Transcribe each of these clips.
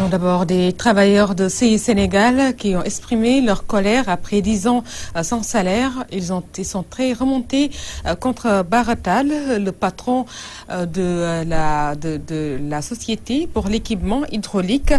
Parlons d'abord des travailleurs de CI Sénégal qui ont exprimé leur colère après 10 ans sans salaire. Ils sont très remontés contre Baratal, le patron de la société pour l'équipement hydraulique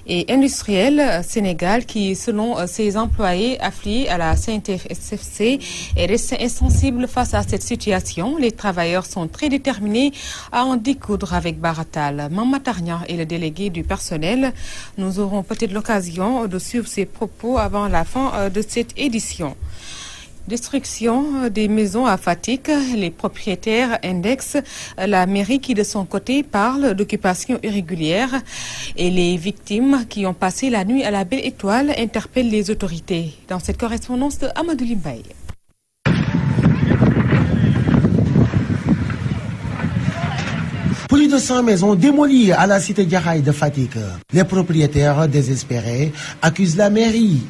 et industriel Sénégal qui, selon ses employés affiliés à la CNTS-FC, est resté insensible face à cette situation. Les travailleurs sont très déterminés à en découdre avec Baratal. Mama Tarnia est le délégué du personnel. Nous aurons peut-être l'occasion de suivre ses propos avant la fin de cette édition. Destruction des maisons à Fatick, les propriétaires indexent la mairie qui de son côté parle d'occupation irrégulière et les victimes qui ont passé la nuit à la Belle Étoile interpellent les autorités. Dans cette correspondance de Amadou Limbaye. Plus de 100 maisons démolies à la cité Diakhaye de Fatick. Les propriétaires désespérés accusent la mairie.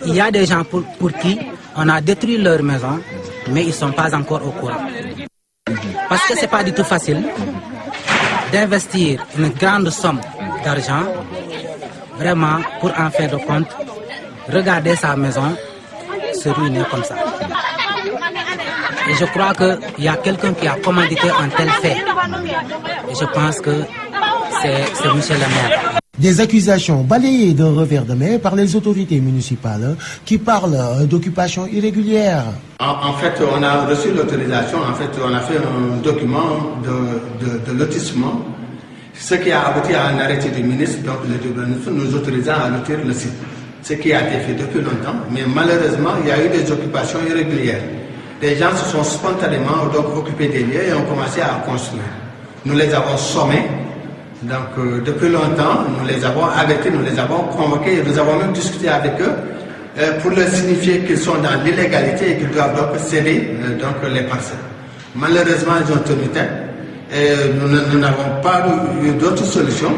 Il y a des gens pour qui on a détruit leur maison, mais ils ne sont pas encore au courant. Parce que ce n'est pas du tout facile d'investir une grande somme d'argent, vraiment, pour en fin de compte, regarder sa maison se ruiner comme ça. Et je crois qu'il y a quelqu'un qui a commandité un tel fait. Et je pense que c'est monsieur le maire. Des accusations balayées d'un revers de main par les autorités municipales qui parlent d'occupation irrégulière. En fait, on a reçu l'autorisation, en fait, on a fait un document de lotissement, ce qui a abouti à un arrêté du ministre, donc le nous autorisant à lotir le site. Ce qui a été fait depuis longtemps, mais malheureusement, il y a eu des occupations irrégulières. Les gens se sont spontanément donc occupés des lieux et ont commencé à construire. Nous les avons sommés. Donc depuis longtemps, nous les avons avertis, nous les avons convoqués et nous avons même discuté avec eux pour leur signifier qu'ils sont dans l'illégalité et qu'ils doivent donc céder donc les parcelles. Malheureusement, ils ont tenu tête et nous n'avons pas eu d'autre solution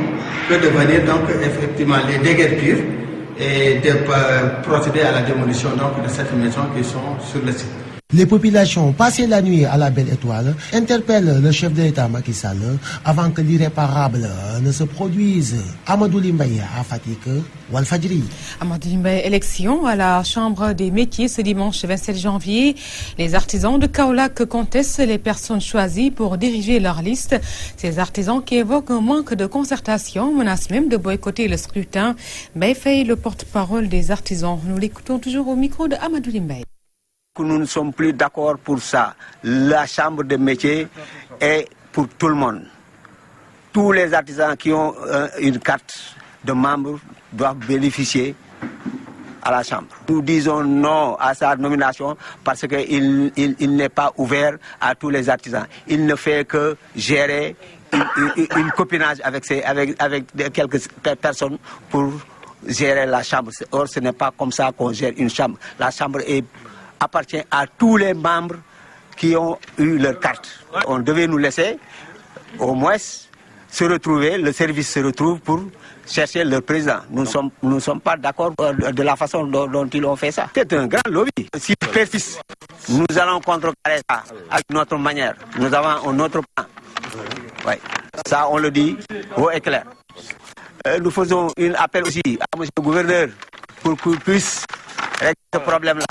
que de venir donc effectivement les déguerpir et de procéder à la démolition donc de cette maison qui sont sur le site. Les populations passées la nuit à la Belle Étoile interpellent le chef de l'État Macky Sall avant que l'irréparable ne se produise. Amadou Limbaye à Fatick, Walfadjri. Amadou Limbaye, élection à la Chambre des métiers ce dimanche 27 janvier. Les artisans de Kaolack contestent les personnes choisies pour diriger leur liste. Ces artisans qui évoquent un manque de concertation menacent même de boycotter le scrutin. Bayfay, le porte-parole des artisans. Nous l'écoutons toujours au micro de Amadou Limbaye. Nous ne sommes plus d'accord pour ça. La chambre de métier est pour tout le monde. Tous les artisans qui ont une carte de membre doivent bénéficier à la chambre. Nous disons non à sa nomination parce qu'il n'est pas ouvert à tous les artisans. Il ne fait que gérer une copinage avec quelques personnes pour gérer la chambre. Or, ce n'est pas comme ça qu'on gère une chambre. La chambre appartient à tous les membres qui ont eu leur carte. On devait nous laisser au moins se retrouver, le service se retrouve pour chercher le président. Nous ne sommes pas d'accord de la façon dont ils ont fait ça. C'est un grand lobby. Si persiste, nous allons contrecarrer ça avec notre manière. Nous avons un autre plan. Ouais. Ça, on le dit haut et clair. Nous faisons un appel aussi à M. le gouverneur pour qu'il puisse régler ce problème-là.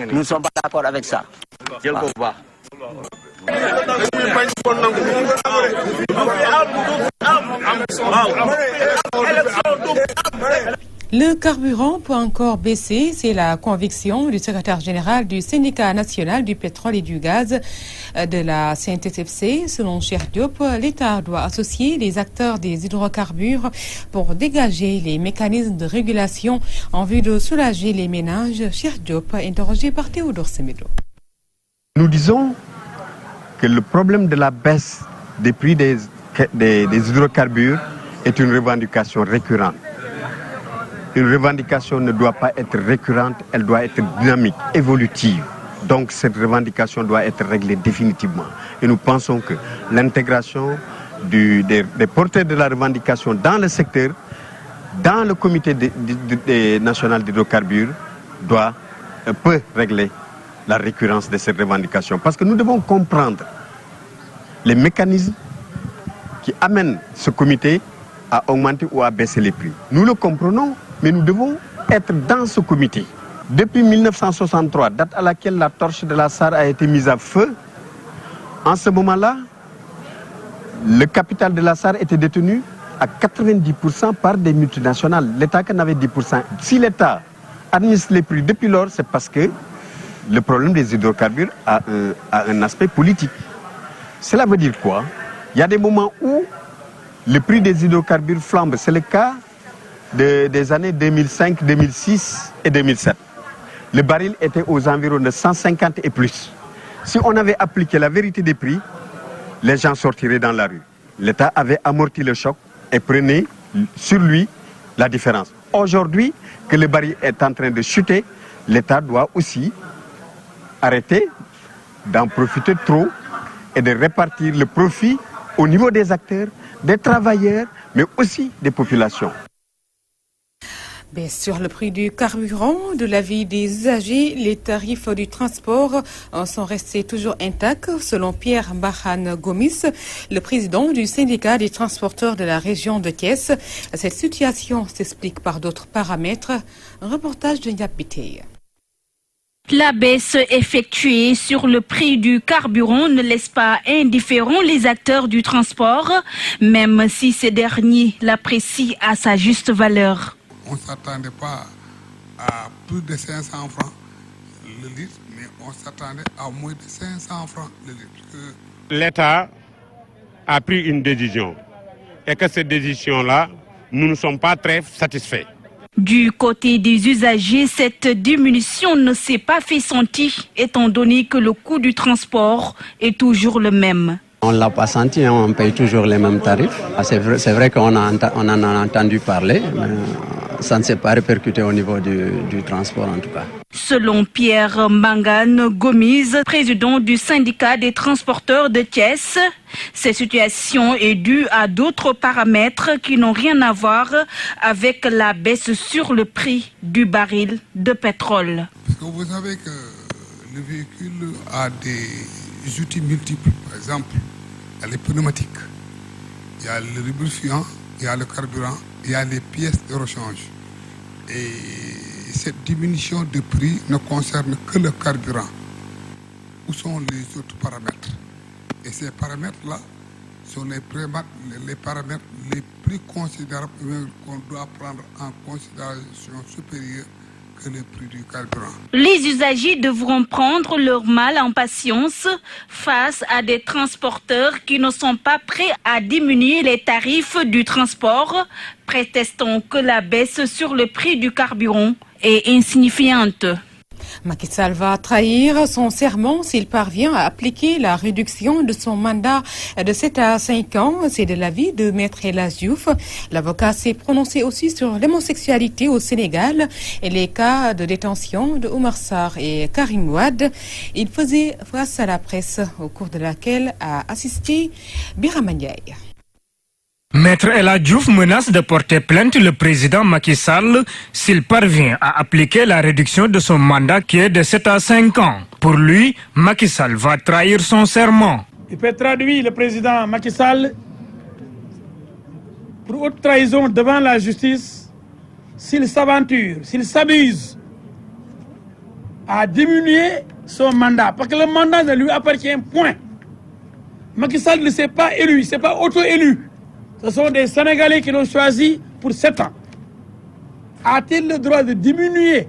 Nous ne sommes pas d'accord avec ça. Le carburant peut encore baisser, c'est la conviction du secrétaire général du syndicat national du pétrole et du gaz de la CNTS-FC. Selon Cheikh Diop, l'État doit associer les acteurs des hydrocarbures pour dégager les mécanismes de régulation en vue de soulager les ménages. Cheikh Diop, interrogé par Théodore Semedo. Nous disons que le problème de la baisse des prix des hydrocarbures est une revendication récurrente. Une revendication ne doit pas être récurrente, elle doit être dynamique, évolutive. Donc cette revendication doit être réglée définitivement. Et nous pensons que l'intégration des porteurs de la revendication dans le secteur dans le comité national d'hydrocarbures peut régler la récurrence de ces revendications. Parce que nous devons comprendre les mécanismes qui amènent ce comité à augmenter ou à baisser les prix. Nous le comprenons, mais nous devons être dans ce comité. Depuis 1963, date à laquelle la torche de la SAR a été mise à feu, en ce moment-là, le capital de la SAR était détenu à 90% par des multinationales. L'État qu'en avait 10%. Si l'État administre les prix depuis lors, c'est parce que le problème des hydrocarbures a un aspect politique. Cela veut dire quoi? Il y a des moments où le prix des hydrocarbures flambe. C'est le cas des années 2005, 2006 et 2007. Le baril était aux environs de 150 et plus. Si on avait appliqué la vérité des prix, les gens sortiraient dans la rue. L'État avait amorti le choc et prenait sur lui la différence. Aujourd'hui, que le baril est en train de chuter, l'État doit aussi arrêter d'en profiter trop et de répartir le profit au niveau des acteurs, des travailleurs, mais aussi des populations. Bien sûr, le prix du carburant, de l'avis des usagers, les tarifs du transport sont restés toujours intacts, selon Pierre Mbahan Gomis, le président du syndicat des transporteurs de la région de Thiès. Cette situation s'explique par d'autres paramètres. Un reportage de Ndiapité. La baisse effectuée sur le prix du carburant ne laisse pas indifférents les acteurs du transport, même si ces derniers l'apprécient à sa juste valeur. On ne s'attendait pas à plus de 500 francs le litre, mais on s'attendait à moins de 500 francs le litre. L'État a pris une décision et que cette décision-là, nous ne sommes pas très satisfaits. Du côté des usagers, cette diminution ne s'est pas fait sentir, étant donné que le coût du transport est toujours le même. On ne l'a pas senti, on paye toujours les mêmes tarifs. C'est vrai qu'on en a entendu parler, mais ça ne s'est pas répercuté au niveau du transport en tout cas. Selon Pierre Mbahan Gomis, président du syndicat des transporteurs de Thiès, cette situation est due à d'autres paramètres qui n'ont rien à voir avec la baisse sur le prix du baril de pétrole. Parce que vous savez que le véhicule a des outils multiples. Par exemple, il y a les pneumatiques, il y a le lubrifiant, il y a le carburant, il y a les pièces de rechange. Et cette diminution de prix ne concerne que le carburant. Où sont les autres paramètres? Et ces paramètres-là sont les paramètres les plus considérables qu'on doit prendre en considération supérieure que le prix du carburant. Les usagers devront prendre leur mal en patience face à des transporteurs qui ne sont pas prêts à diminuer les tarifs du transport, prétestant que la baisse sur le prix du carburant est insignifiante. Macky Sall va trahir son serment s'il parvient à appliquer la réduction de son mandat de 7 à 5 ans. C'est de l'avis de Maître El Hadji Diouf. L'avocat s'est prononcé aussi sur l'homosexualité au Sénégal et les cas de détention de Oumar Sarr et Karim Wade. Il faisait face à la presse au cours de laquelle a assisté Birama Ndiaye. Maître El Hadji Diouf menace de porter plainte le président Macky Sall s'il parvient à appliquer la réduction de son mandat qui est de 7 à 5 ans. Pour lui, Macky Sall va trahir son serment. Il peut traduire le président Macky Sall pour haute trahison devant la justice s'il s'aventure, s'il s'abuse à diminuer son mandat. Parce que le mandat ne lui appartient point. Macky Sall ne s'est pas élu, il ne s'est pas auto-élu. Ce sont des Sénégalais qui l'ont choisi pour 7 ans. A-t-il le droit de diminuer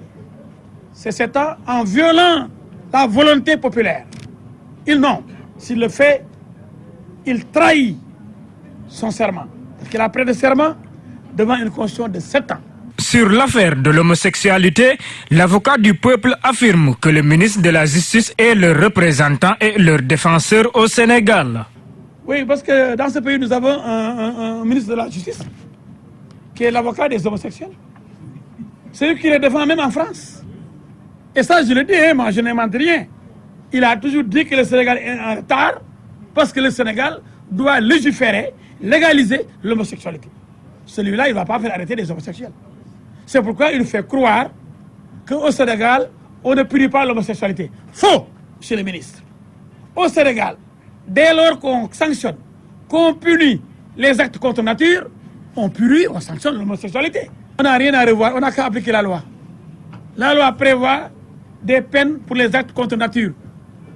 ces 7 ans en violant la volonté populaire? Non. S'il le fait, il trahit son serment. Parce qu'il a prêté serment devant une constitution de 7 ans. Sur l'affaire de l'homosexualité, l'avocat du peuple affirme que le ministre de la Justice est leur représentant et leur défenseur au Sénégal. Oui, parce que dans ce pays, nous avons un ministre de la Justice qui est l'avocat des homosexuels. C'est lui qui les défend même en France. Et ça, je le dis, moi, je n'invente rien. Il a toujours dit que le Sénégal est en retard parce que le Sénégal doit légiférer, légaliser l'homosexualité. celui-là, il ne va pas faire arrêter les homosexuels. C'est pourquoi il fait croire qu'au Sénégal, on ne punit pas l'homosexualité. Faux, monsieur le ministre. Au Sénégal, dès lors qu'on sanctionne, qu'on punit les actes contre nature, on punit, on sanctionne l'homosexualité. On n'a rien à revoir, on n'a qu'à appliquer la loi. La loi prévoit des peines pour les actes contre nature.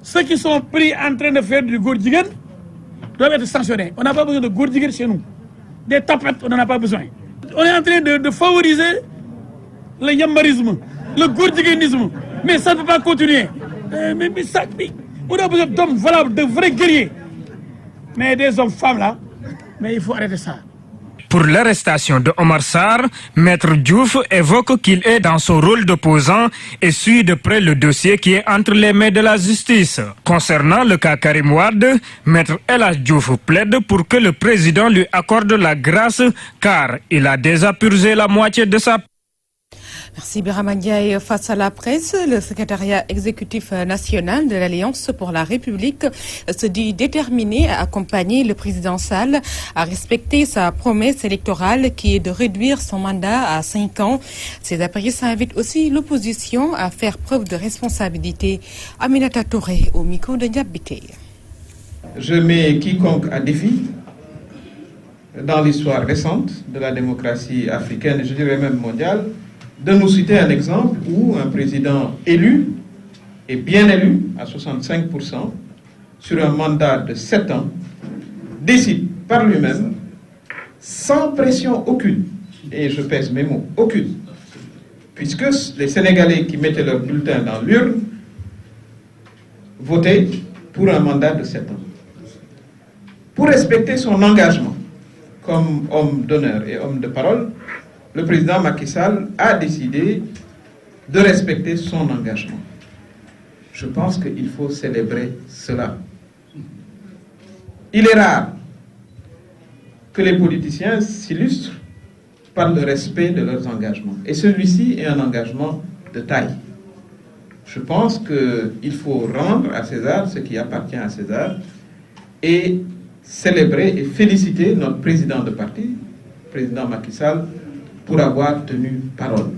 Ceux qui sont pris en train de faire du gourdigan doivent être sanctionnés. On n'a pas besoin de gourdigan chez nous. Des tapettes, on n'en a pas besoin. On est en train de favoriser le yambarisme, le gourdiganisme. Mais ça ne peut pas continuer. On a besoin d'hommes valables, de vrais guerriers. Mais des hommes femmes là, mais il faut arrêter ça. Pour l'arrestation de Omar Sarr, Maître Diouf évoque qu'il est dans son rôle d'opposant et suit de près le dossier qui est entre les mains de la justice. Concernant le cas Karim Wade, Maître El Hadji Diouf plaide pour que le président lui accorde la grâce car il a déjà purgé la moitié de sa. Merci Birama Ndiaye. Face à la presse, le secrétariat exécutif national de l'Alliance pour la République se dit déterminé à accompagner le président Sall à respecter sa promesse électorale qui est de réduire son mandat à 5 ans. Ces appareils invitent aussi l'opposition à faire preuve de responsabilité. Aminata Touré au micro de Ndiabité. Je mets quiconque à défi dans l'histoire récente de la démocratie africaine et je dirais même mondiale de nous citer un exemple où un président élu, et bien élu à 65%, sur un mandat de 7 ans, décide par lui-même, sans pression aucune, et je pèse mes mots, aucune, puisque les Sénégalais qui mettaient leur bulletin dans l'urne votaient pour un mandat de 7 ans. Pour respecter son engagement comme homme d'honneur et homme de parole, le président Macky Sall a décidé de respecter son engagement. Je pense qu'il faut célébrer cela. Il est rare que les politiciens s'illustrent par le respect de leurs engagements. Et celui-ci est un engagement de taille. Je pense qu'il faut rendre à César ce qui appartient à César et célébrer et féliciter notre président de parti, le président Macky Sall, pour avoir tenu parole.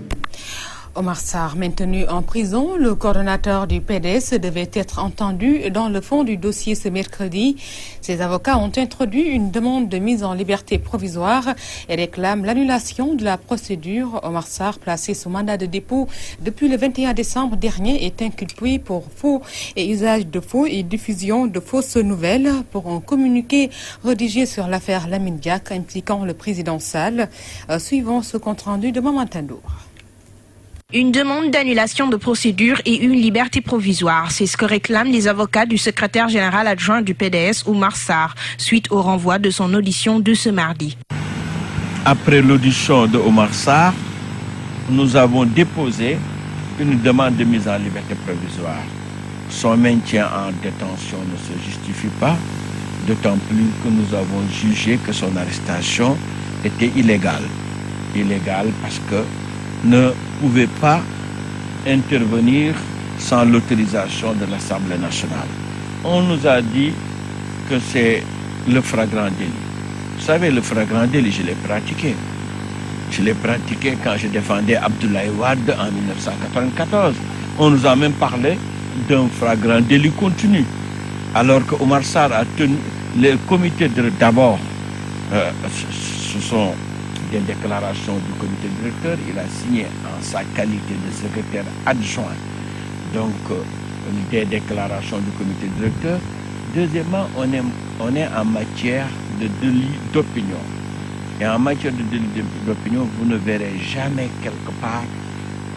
Omar Sarr, maintenu en prison, le coordonnateur du PDS devait être entendu dans le fond du dossier ce mercredi. Ses avocats ont introduit une demande de mise en liberté provisoire et réclament l'annulation de la procédure. Omar Sarr, placé sous mandat de dépôt depuis le 21 décembre dernier, est inculpé pour faux et usage de faux et diffusion de fausses nouvelles pour un communiqué rédigé sur l'affaire Lamine Diack impliquant le président Sall. Suivant ce compte-rendu de Maman Tandour. Une demande d'annulation de procédure et une liberté provisoire. C'est ce que réclament les avocats du secrétaire général adjoint du PDS, Omar Sarr, suite au renvoi de son audition de ce mardi. Après l'audition de Omar Sarr, nous avons déposé une demande de mise en liberté provisoire. Son maintien en détention ne se justifie pas, d'autant plus que nous avons jugé que son arrestation était illégale. Illégale parce que ne pouvait pas intervenir sans l'autorisation de l'Assemblée nationale. On nous a dit que c'est le flagrant délit. Vous savez, le flagrant délit, je l'ai pratiqué. Je l'ai pratiqué quand je défendais Abdoulaye Wade en 1994. On nous a même parlé d'un flagrant délit continu. Alors que Omar Sarr a tenu le comité d'abord, ce sont des déclarations du comité directeur, il a signé en sa qualité de secrétaire adjoint, donc des déclarations du comité directeur. Deuxièmement, on est en matière de délit d'opinion. Et en matière de délit d'opinion, vous ne verrez jamais quelque part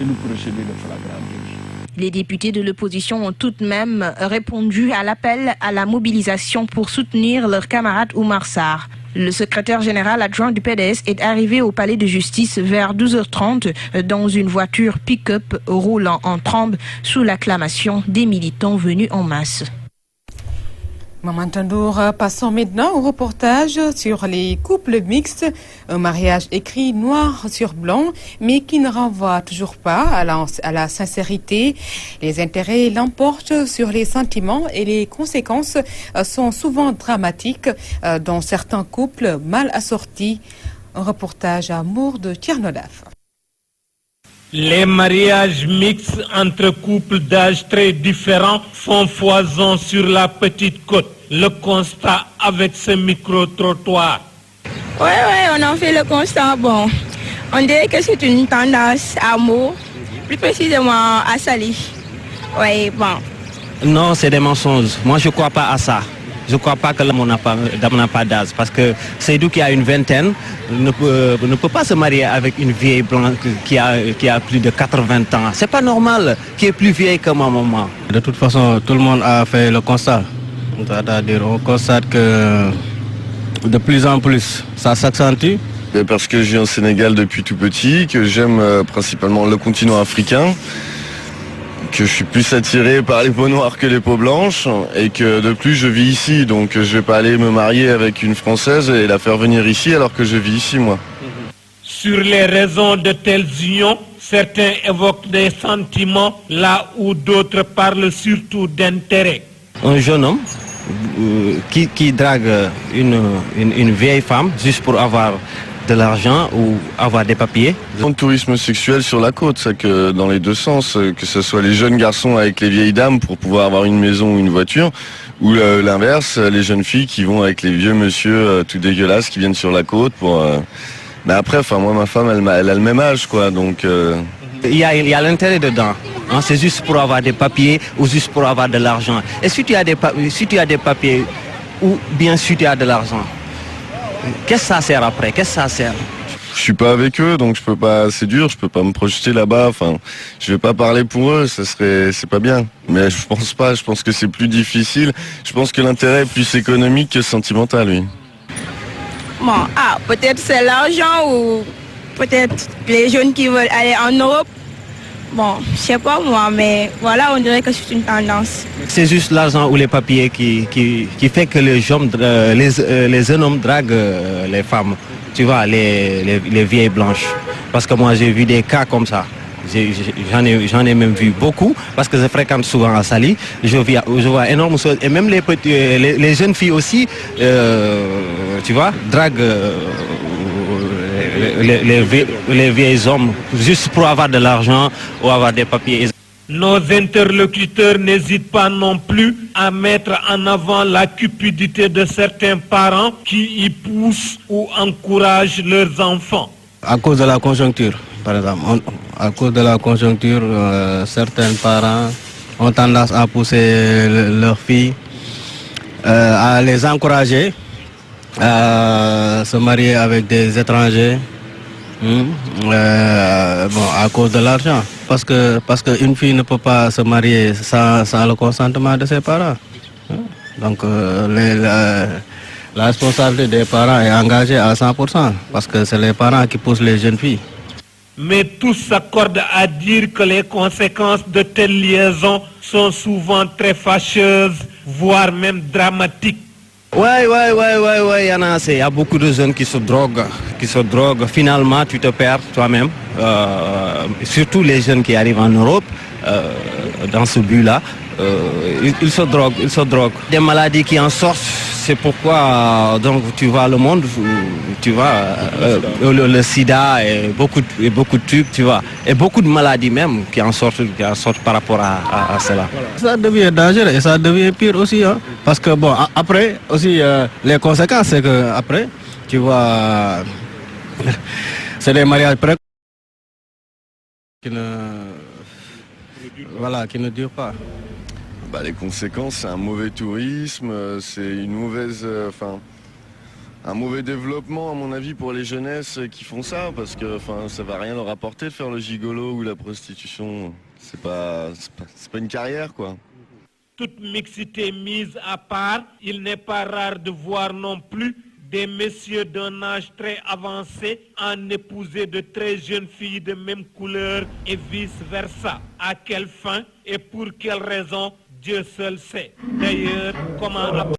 une procédure de flagrant délit. Les députés de l'opposition ont tout de même répondu à l'appel à la mobilisation pour soutenir leur camarade Omar Sarr. Le secrétaire général adjoint du PDS est arrivé au palais de justice vers 12h30 dans une voiture pick-up roulant en trombe sous l'acclamation des militants venus en masse. Maman Tandour, passons maintenant au reportage sur les couples mixtes. Un mariage écrit noir sur blanc, mais qui ne renvoie toujours pas à la sincérité. Les intérêts l'emportent sur les sentiments et les conséquences sont souvent dramatiques dans certains couples mal assortis. Un reportage à Mour de Tchernodaf. Les mariages mixtes entre couples d'âge très différents font foison sur la petite côte. Le constat avec ce micro-trottoir. Oui, on en fait le constat. Bon, on dirait que c'est une tendance à Mour, plus précisément à Saly. Oui, bon. Non, c'est des mensonges. Moi, je ne crois pas à ça. Je ne crois pas que l'homme n'a pas d'âge. Parce que Seydou qui a une vingtaine ne peut pas se marier avec une vieille blanche qui a plus de 80 ans. C'est pas normal, qui est plus vieille que ma maman. De toute façon, tout le monde a fait le constat. C'est-à-dire, on constate que de plus en plus, ça s'accentue. Parce que je vis au Sénégal depuis tout petit, que j'aime principalement le continent africain, que je suis plus attiré par les peaux noires que les peaux blanches, et que de plus je vis ici, donc je vais pas aller me marier avec une Française et la faire venir ici alors que je vis ici moi. Sur les raisons de telles unions, certains évoquent des sentiments là où d'autres parlent surtout d'intérêt. Un jeune homme qui drague une vieille femme juste pour avoir de l'argent ou avoir des papiers. Le tourisme sexuel sur la côte, ça que dans les deux sens, que ce soit les jeunes garçons avec les vieilles dames pour pouvoir avoir une maison ou une voiture, ou l'inverse, les jeunes filles qui vont avec les vieux monsieur tout dégueulasses qui viennent sur la côte pour. Mais après, enfin moi ma femme elle a le même âge quoi, donc. Il y a l'intérêt dedans. Hein, c'est juste pour avoir des papiers ou juste pour avoir de l'argent. Et si tu as des papiers ou bien si tu as de l'argent, qu'est-ce que ça sert après? Qu'est-ce que ça sert? Je suis pas avec eux, donc je peux pas. C'est dur, je peux pas me projeter là-bas. Enfin, je vais pas parler pour eux, c'est pas bien. Mais je pense pas. Je pense que c'est plus difficile. Je pense que l'intérêt est plus économique que sentimental, oui. Bon, peut-être c'est l'argent ou peut-être les jeunes qui veulent aller en Europe. Bon, je sais pas moi, mais voilà, on dirait que c'est une tendance. C'est juste l'argent ou les papiers qui fait que les jeunes hommes draguent les femmes, tu vois, les vieilles blanches. Parce que moi j'ai vu des cas comme ça. J'en ai même vu beaucoup parce que je fréquente souvent à Saly. Je vois énormément de choses. Et même les jeunes filles aussi, tu vois, draguent les vieilles hommes juste pour avoir de l'argent ou avoir des papiers. Nos interlocuteurs n'hésitent pas non plus à mettre en avant la cupidité de certains parents qui y poussent ou encouragent leurs enfants. À cause de la conjoncture, par exemple. À cause de la conjoncture, certains parents ont tendance à pousser leurs filles, à les encourager à se marier avec des étrangers, à cause de l'argent. Parce qu'une fille ne peut pas se marier sans le consentement de ses parents. Donc la responsabilité des parents est engagée à 100%, parce que c'est les parents qui poussent les jeunes filles. Mais tous s'accordent à dire que les conséquences de telles liaisons sont souvent très fâcheuses, voire même dramatiques. Ouais, il y a beaucoup de jeunes qui se droguent. Finalement, tu te perds toi-même. Surtout les jeunes qui arrivent en Europe, dans ce but-là, ils se droguent. Des maladies qui en sortent, c'est pourquoi donc tu vois le monde, tu vois, le sida et beaucoup de trucs, tu vois, et beaucoup de maladies même qui en sortent par rapport à cela. Ça devient dangereux et ça devient pire aussi, hein, parce que bon, après aussi les conséquences, c'est que après, tu vois, c'est des mariages précoces qui ne durent pas. Les conséquences, c'est un mauvais tourisme, c'est une mauvaise, un mauvais développement à mon avis pour les jeunesses qui font ça, parce que ça va rien leur apporter de faire le gigolo ou la prostitution. C'est pas une carrière quoi. Toute mixité mise à part, il n'est pas rare de voir non plus des messieurs d'un âge très avancé en épouser de très jeunes filles de même couleur et vice-versa. À quelle fin et pour quelle raison, Dieu seul sait. D'ailleurs, comment appelle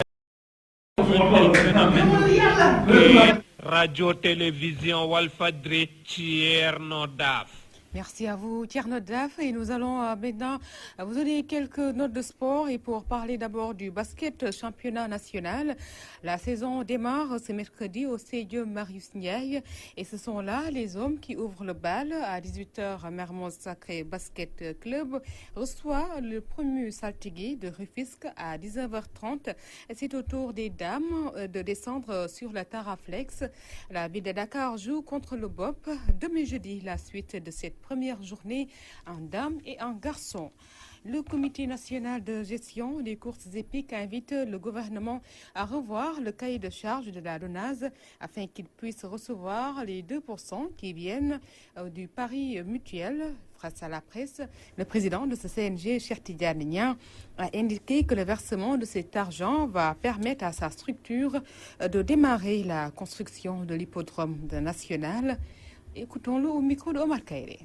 un tel phénomène? Radio-télévision Walfadjri Tchernodaf. Merci à vous, Tierno Daf. Et nous allons maintenant vous donner quelques notes de sport. Et pour parler d'abord du basket championnat national, la saison démarre ce mercredi au stadium Marius Ndiaye. Et ce sont là les hommes qui ouvrent le bal. À 18h, Mermoz Sacré Basket Club reçoit le premier Saltigué de Rufisque à 19h30. C'est au tour des dames de descendre sur la Taraflex. La ville de Dakar joue contre le BOP. Demain jeudi, la suite de cette première journée en dames et en garçons. Le comité national de gestion des courses épiques invite le gouvernement à revoir le cahier de charges de la LONASE afin qu'il puisse recevoir les 2% qui viennent du pari mutuel. Face à la presse, le président de ce CNG, Cheikh Tidiane Niang, a indiqué que le versement de cet argent va permettre à sa structure de démarrer la construction de l'hippodrome national. Écoutons-le au micro de Omar Kairé.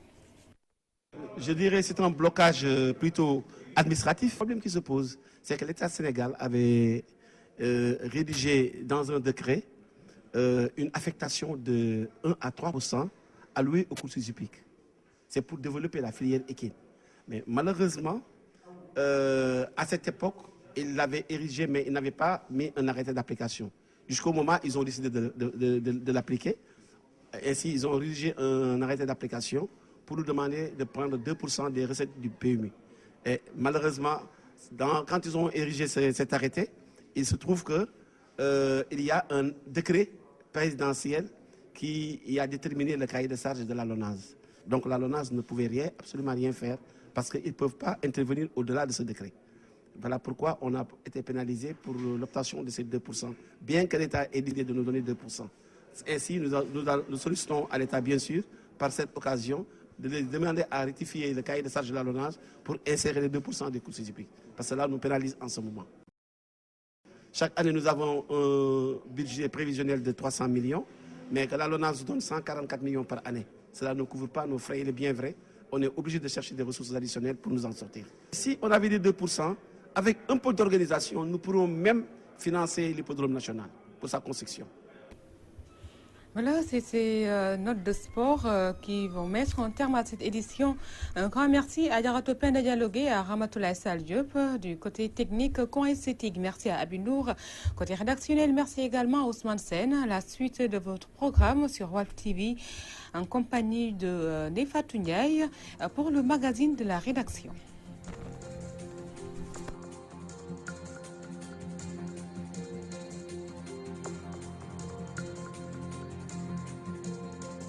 Je dirais que c'est un blocage plutôt administratif. Le problème qui se pose, c'est que l'État sénégal avait rédigé dans un décret une affectation de 1 à 3% allouée aux courses hippiques. C'est pour développer la filière équine. Mais malheureusement, à cette époque, ils l'avaient érigé, mais ils n'avaient pas mis un arrêté d'application. Jusqu'au moment où ils ont décidé de l'appliquer. Ainsi, ils ont rédigé un arrêté d'application pour nous demander de prendre 2% des recettes du PMU. Et malheureusement, quand ils ont érigé cet arrêté, il se trouve qu'il y a un décret présidentiel qui a déterminé le cahier de charges de la LONASE. Donc la LONASE ne pouvait absolument rien faire parce qu'ils ne peuvent pas intervenir au-delà de ce décret. Voilà pourquoi on a été pénalisé pour l'obtention de ces 2%, bien que l'État ait décidé de nous donner 2%. Ainsi, nous sollicitons à l'État, bien sûr, par cette occasion, de les demander à rectifier le cahier de charges de la LONASE pour insérer les 2% des courses hippiques. Parce que cela nous pénalise en ce moment. Chaque année, nous avons un budget prévisionnel de 300 millions, mais que la LONASE donne 144 millions par année. Cela ne couvre pas nos frais, il est bien vrai. On est obligé de chercher des ressources additionnelles pour nous en sortir. Si on avait dit 2%, avec un peu d'organisation, nous pourrons même financer l'hippodrome national pour sa construction. Voilà, c'est ces notes de sport qui vont mettre en terme à cette édition. Un grand merci à Yarato Penda Dialogué, à Ramatoulaye Sall Diop, du côté technique, co-esthétique. Merci à Abinour. Côté rédactionnel, merci également à Ousmane Sen. La suite de votre programme sur Walf TV en compagnie de Nefa Touniaï pour le magazine de la rédaction.